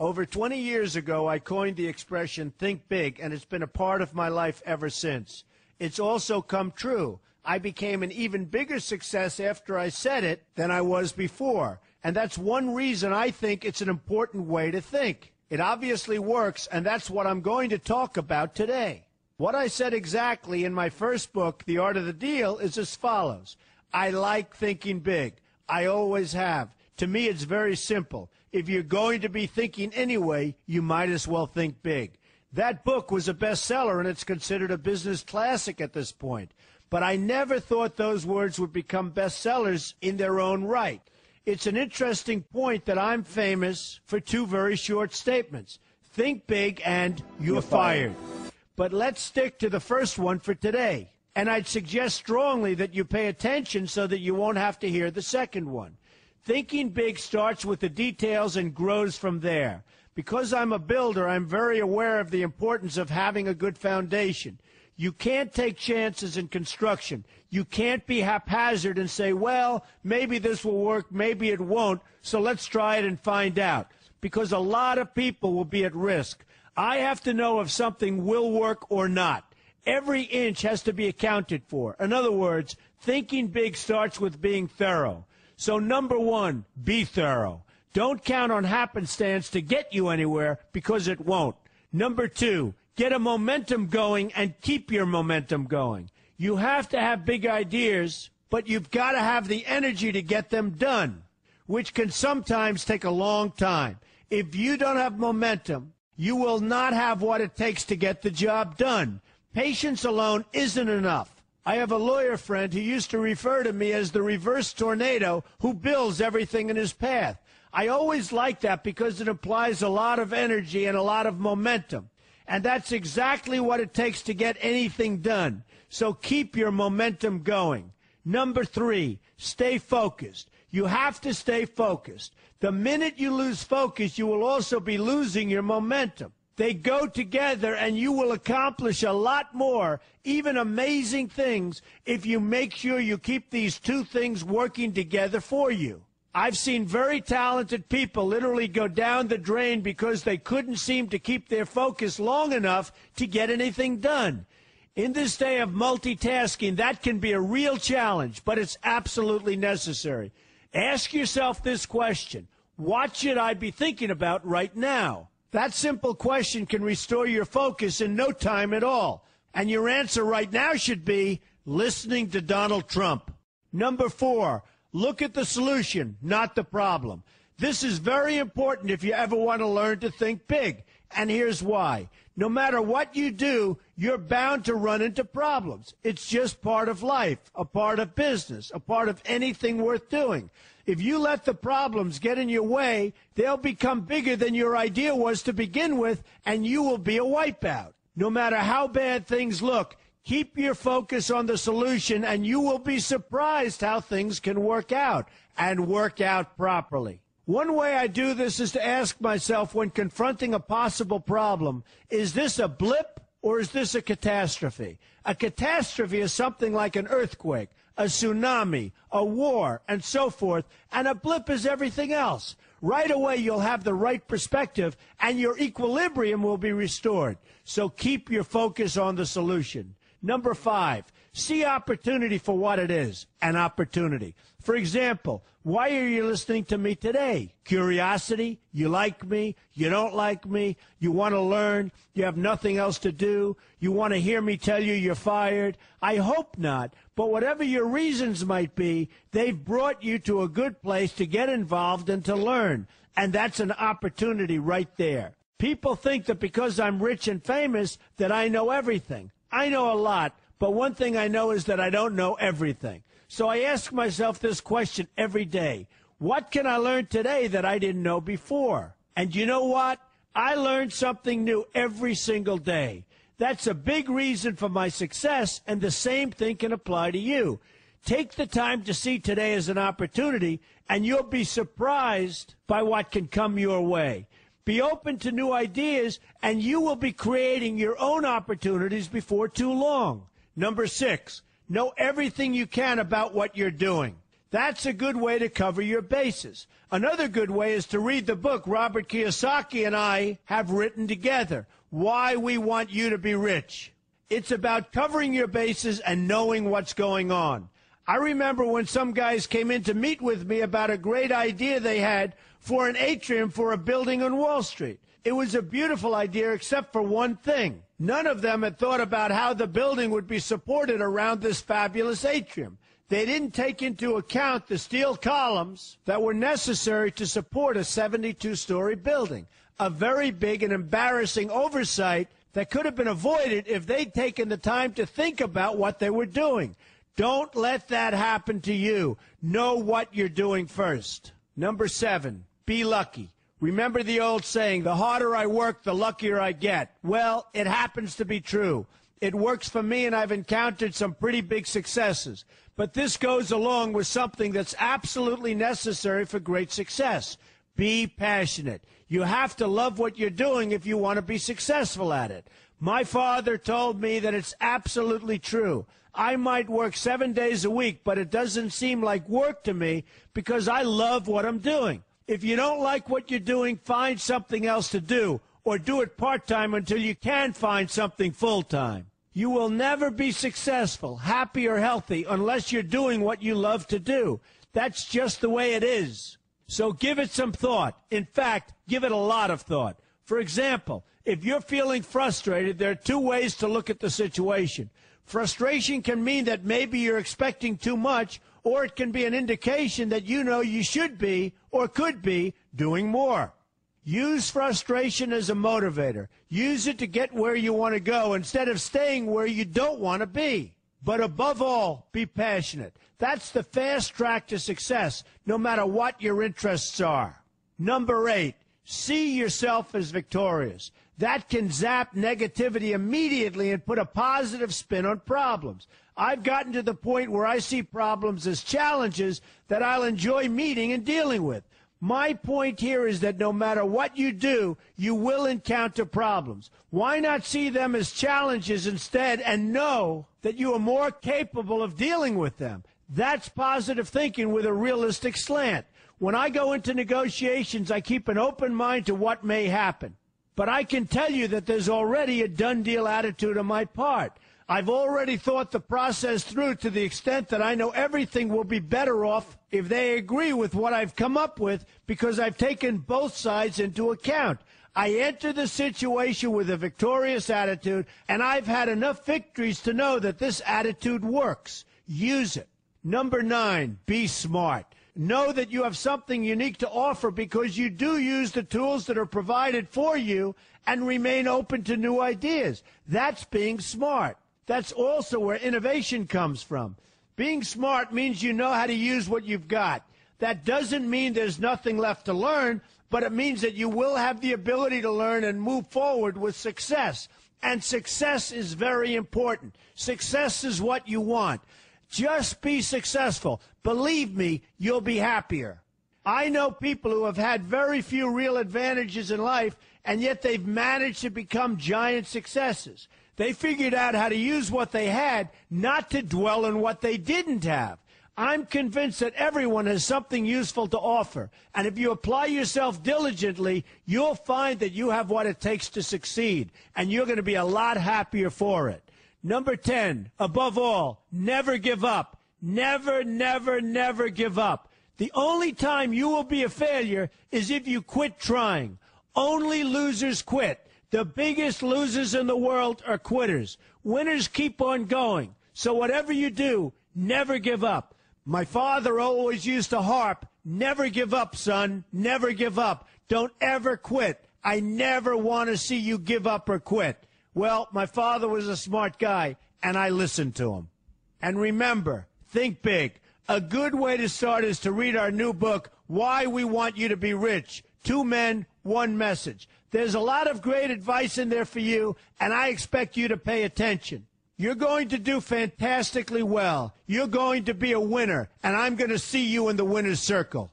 Over 20 years ago, I coined the expression, think big, and it's been a part of my life ever since. It's also come true. I became an even bigger success after I said it than I was before. And that's one reason I think it's an important way to think. It obviously works, and that's what I'm going to talk about today. What I said exactly in my first book, The Art of the Deal, is as follows. I like thinking big. I always have. To me, it's very simple. If you're going to be thinking anyway, you might as well think big. That book was a bestseller, and it's considered a business classic at this point. But I never thought those words would become bestsellers in their own right. It's an interesting point that I'm famous for two very short statements. Think big and you're fired. But let's stick to the first one for today. And I'd suggest strongly that you pay attention so that you won't have to hear the second one. Thinking big starts with the details and grows from there. Because I'm a builder, I'm very aware of the importance of having a good foundation. You can't take chances in construction. You can't be haphazard and say, well, maybe this will work, maybe it won't, so let's try it and find out. Because a lot of people will be at risk. I have to know if something will work or not. Every inch has to be accounted for. In other words, thinking big starts with being thorough. So number one, be thorough. Don't count on happenstance to get you anywhere because it won't. Number two, get a momentum going and keep your momentum going. You have to have big ideas, but you've got to have the energy to get them done, which can sometimes take a long time. If you don't have momentum, you will not have what it takes to get the job done. Patience alone isn't enough. I have a lawyer friend who used to refer to me as the reverse tornado who builds everything in his path. I always like that because it implies a lot of energy and a lot of momentum. And that's exactly what it takes to get anything done. So keep your momentum going. Number three, stay focused. You have to stay focused. The minute you lose focus, you will also be losing your momentum. They go together, and you will accomplish a lot more, even amazing things, if you make sure you keep these two things working together for you. I've seen very talented people literally go down the drain because they couldn't seem to keep their focus long enough to get anything done. In this day of multitasking, that can be a real challenge, but it's absolutely necessary. Ask yourself this question: what should I be thinking about right now? That simple question can restore your focus in no time at all. And your answer right now should be listening to Donald Trump. Number four, look at the solution, not the problem. This is very important if you ever want to learn to think big. And here's why. No matter what you do, you're bound to run into problems. It's just part of life, a part of business, a part of anything worth doing. If you let the problems get in your way, they'll become bigger than your idea was to begin with, and you will be a wipeout. No matter how bad things look, keep your focus on the solution, and you will be surprised how things can work out, and work out properly. One way I do this is to ask myself when confronting a possible problem, is this a blip or is this a catastrophe? A catastrophe is something like an earthquake, a tsunami, a war, and so forth, and a blip is everything else. Right away, you'll have the right perspective, and your equilibrium will be restored. So keep your focus on the solution. Number five, see opportunity for what it is, an opportunity. For example, why are you listening to me today? Curiosity? You like me? You don't like me? You want to learn? You have nothing else to do? You want to hear me tell you you're fired? I hope not. But whatever your reasons might be, they've brought you to a good place to get involved and to learn. And that's an opportunity right there. People think that because I'm rich and famous that I know everything. I know a lot, but one thing I know is that I don't know everything. So I ask myself this question every day. What can I learn today that I didn't know before? And you know what? I learn something new every single day. That's a big reason for my success, and the same thing can apply to you. Take the time to see today as an opportunity, and you'll be surprised by what can come your way. Be open to new ideas, and you will be creating your own opportunities before too long. Number six, know everything you can about what you're doing. That's a good way to cover your bases. Another good way is to read the book Robert Kiyosaki and I have written together, Why We Want You to Be Rich. It's about covering your bases and knowing what's going on. I remember when some guys came in to meet with me about a great idea they had for an atrium for a building on Wall Street. It was a beautiful idea except for one thing. None of them had thought about how the building would be supported around this fabulous atrium. They didn't take into account the steel columns that were necessary to support a 72-story building, a very big and embarrassing oversight that could have been avoided if they'd taken the time to think about what they were doing. Don't let that happen to you. Know what you're doing first. Number 7, be lucky. Remember the old saying, the harder I work, the luckier I get. Well, it happens to be true. It works for me, and I've encountered some pretty big successes. But this goes along with something that's absolutely necessary for great success. Be passionate. You have to love what you're doing if you want to be successful at it. My father told me that it's absolutely true. I might work 7 days a week, but it doesn't seem like work to me because I love what I'm doing. If you don't like what you're doing, find something else to do, or do it part-time until you can find something full-time. You will never be successful, happy, or healthy unless you're doing what you love to do. That's just the way it is. So give it some thought. In fact, give it a lot of thought. For example, if you're feeling frustrated, there are 2 ways to look at the situation. Frustration can mean that maybe you're expecting too much, or it can be an indication that you know you should be or could be doing more. Use frustration as a motivator. Use it to get where you want to go instead of staying where you don't want to be. But above all, be passionate. That's the fast track to success, no matter what your interests are. Number 8, see yourself as victorious. That can zap negativity immediately and put a positive spin on problems. I've gotten to the point where I see problems as challenges that I'll enjoy meeting and dealing with. My point here is that no matter what you do, you will encounter problems. Why not see them as challenges instead and know that you are more capable of dealing with them? That's positive thinking with a realistic slant. When I go into negotiations, I keep an open mind to what may happen. But I can tell you that there's already a done deal attitude on my part. I've already thought the process through to the extent that I know everything will be better off if they agree with what I've come up with because I've taken both sides into account. I enter the situation with a victorious attitude, and I've had enough victories to know that this attitude works. Use it. Number 9, be smart. Know that you have something unique to offer because you do use the tools that are provided for you and remain open to new ideas. That's being smart. That's also where innovation comes from. Being smart means you know how to use what you've got. That doesn't mean there's nothing left to learn, but it means that you will have the ability to learn and move forward with success. And success is very important. Success is what you want. Just be successful. Believe me, you'll be happier. I know people who have had very few real advantages in life, and yet they've managed to become giant successes. They figured out how to use what they had, not to dwell on what they didn't have. I'm convinced that everyone has something useful to offer, and if you apply yourself diligently, you'll find that you have what it takes to succeed, and you're going to be a lot happier for it. Number 10, above all, never give up. Never, never, never give up. The only time you will be a failure is if you quit trying. Only losers quit. The biggest losers in the world are quitters. Winners keep on going. So whatever you do, never give up. My father always used to harp, never give up, son, never give up. Don't ever quit. I never want to see you give up or quit. Well, my father was a smart guy, and I listened to him. And remember, think big. A good way to start is to read our new book, Why We Want You to Be Rich. 2 men, 1 message. There's a lot of great advice in there for you, and I expect you to pay attention. You're going to do fantastically well. You're going to be a winner, and I'm going to see you in the winner's circle.